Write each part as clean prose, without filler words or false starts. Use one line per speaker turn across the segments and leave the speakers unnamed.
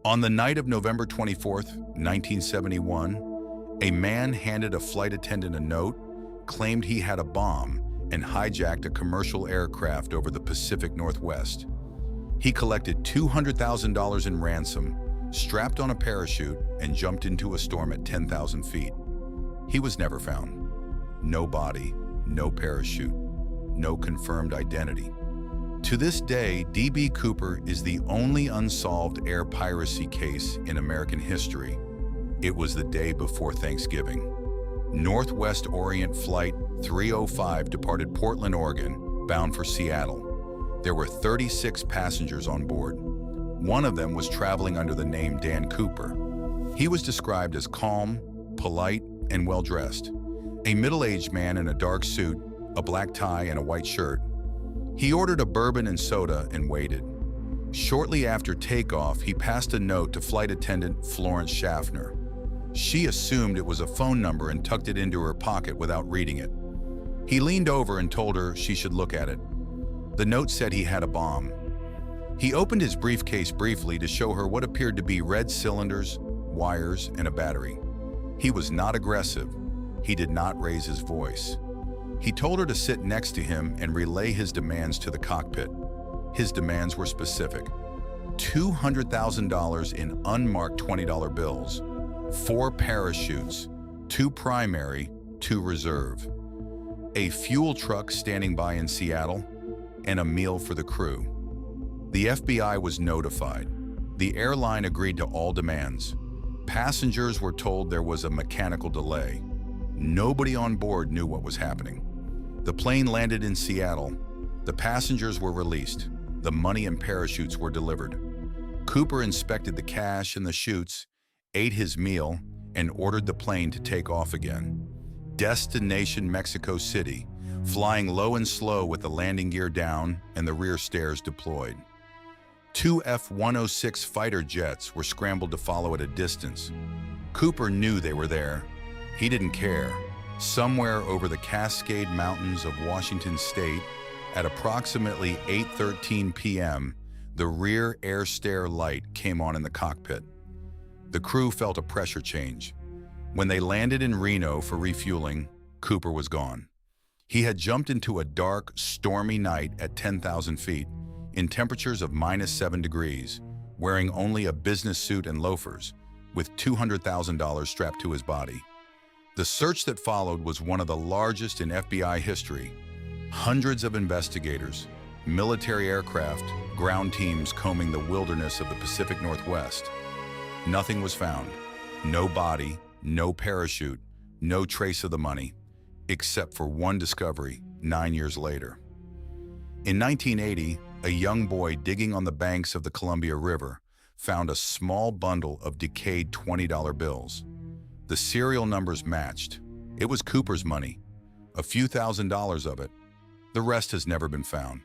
On the night of November 24th, 1971, a man handed a flight attendant a note, claimed he had a bomb, and hijacked a commercial aircraft over the Pacific Northwest. He collected $200,000 in ransom, strapped on a parachute, and jumped into a storm at 10,000 feet. He was never found. No body, no parachute, no confirmed identity. To this day, D.B. Cooper is the only unsolved air piracy case in American history. It was the day before Thanksgiving. Northwest Orient Flight 305 departed Portland, Oregon, bound for Seattle. There were 36 passengers on board. One of them was traveling under the name Dan Cooper. He was described as calm, polite, and well-dressed. A middle-aged man in a dark suit, a black tie, and a white shirt. He ordered a bourbon and soda and waited. Shortly after takeoff, he passed a note to flight attendant Florence Schaffner. She assumed it was a phone number and tucked it into her pocket without reading it. He leaned over and told her she should look at it. The note said he had a bomb. He opened his briefcase briefly to show her what appeared to be red cylinders, wires, and a battery. He was not aggressive. He did not raise his voice. He told her to sit next to him and relay his demands to the cockpit. His demands were specific: $200,000 in unmarked $20 bills, 4 parachutes, 2 primary, 2 reserve, a fuel truck standing by in Seattle, and a meal for the crew. The FBI was notified. The airline agreed to all demands. Passengers were told there was a mechanical delay. Nobody on board knew what was happening. The plane landed in Seattle. The passengers were released. The money and parachutes were delivered. Cooper inspected the cash and the chutes, ate his meal, and ordered the plane to take off again. Destination Mexico City, flying low and slow with the landing gear down and the rear stairs deployed. 2 F-106 fighter jets were scrambled to follow at a distance. Cooper knew they were there. He didn't care. Somewhere over the Cascade Mountains of Washington State, at approximately 8:13 p.m., the rear air stair light came on in the cockpit. The crew felt a pressure change. When they landed in Reno for refueling, Cooper was gone. He had jumped into a dark, stormy night at 10,000 feet, in temperatures of -7 degrees, wearing only a business suit and loafers, with $200,000 strapped to his body. The search that followed was one of the largest in FBI history. Hundreds of investigators, military aircraft, ground teams combing the wilderness of the Pacific Northwest. Nothing was found. No body, no parachute, no trace of the money, except for one discovery 9 years later. In 1980, a young boy digging on the banks of the Columbia River found a small bundle of decayed $20 bills. The serial numbers matched. It was Cooper's money, a few $1,000s of it. The rest has never been found.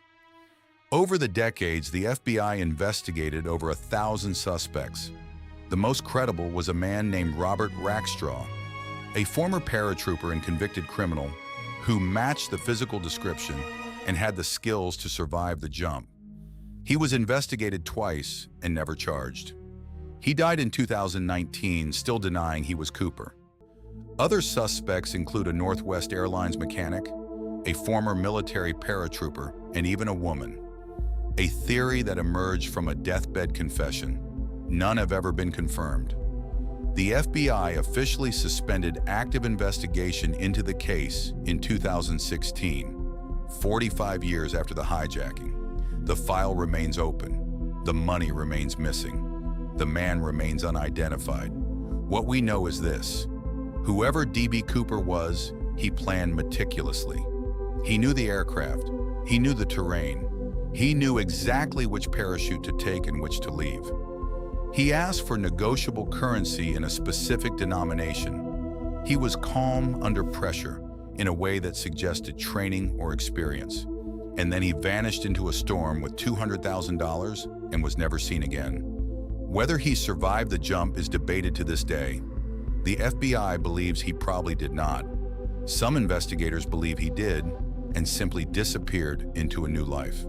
Over the decades, the FBI investigated over 1,000 suspects. The most credible was a man named Robert Rackstraw, a former paratrooper and convicted criminal who matched the physical description and had the skills to survive the jump. He was investigated twice and never charged. He died in 2019, still denying he was Cooper. Other suspects include a Northwest Airlines mechanic, a former military paratrooper, and even a woman. A theory that emerged from a deathbed confession. None have ever been confirmed. The FBI officially suspended active investigation into the case in 2016, 45 years after the hijacking. The file remains open. The money remains missing. The man remains unidentified. What we know is this: whoever D.B. Cooper was, he planned meticulously. He knew the aircraft. He knew the terrain. He knew exactly which parachute to take and which to leave. He asked for negotiable currency in a specific denomination. He was calm under pressure in a way that suggested training or experience. And then he vanished into a storm with $200,000 and was never seen again. Whether he survived the jump is debated to this day. The FBI believes he probably did not. Some investigators believe he did and simply disappeared into a new life.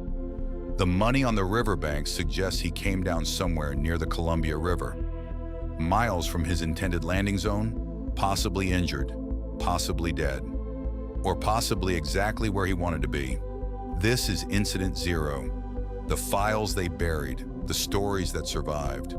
The money on the riverbank suggests he came down somewhere near the Columbia River, miles from his intended landing zone, possibly injured, possibly dead, or possibly exactly where he wanted to be. This is Incident Zero, the files they buried, the stories that survived.